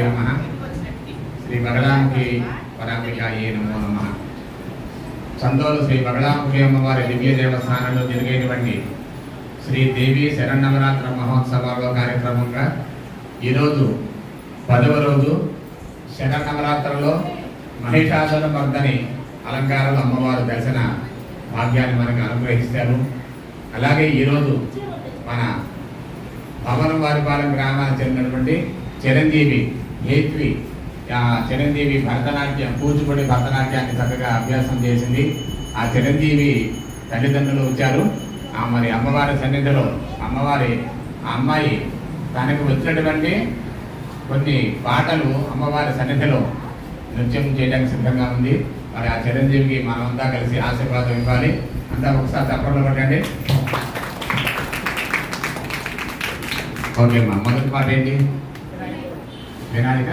నమః. శ్రీ బగళాముఖి పరాంబికాయే నమో నమః. చందోలు శ్రీ బగళాముఖి అమ్మవారి దివ్య దేవస్థానంలో జరిగేటువంటి శ్రీ దేవి శరన్నవరాత్ర మహోత్సవాల్లో కార్యక్రమంగా ఈరోజు 10వ రోజు శరన్నవరాత్రుల్లో మహిషాసుర మర్దని అలంకారంలో అమ్మవారి దర్శన భాగ్యాన్ని మనకు అనుగ్రహిస్తారు. అలాగే ఈరోజు మన భవనవారిపాలెం గ్రామానికి చెందినటువంటి చిరంజీవి హేత్వి చిరంజీవి భరతనాట్యం కూచిపూడి భరతనాట్యాన్ని చక్కగా అభ్యాసం చేసింది. ఆ చిరంజీవి తల్లిదండ్రులు వచ్చారు. మరి అమ్మవారి సన్నిధిలో ఆ అమ్మాయి తనకు వచ్చినటువంటి కొన్ని పాటలు అమ్మవారి సన్నిధిలో నృత్యం చేయడానికి సిద్ధంగా ఉంది. మరి ఆ చిరంజీవికి మనమంతా కలిసి ఆశీర్వాదం ఇవ్వాలి. అంతా ఒకసారి చప్పట్లు కొట్టండి. ఓకే అమ్మా, మొదటి పాట ఏంటి? వినాయక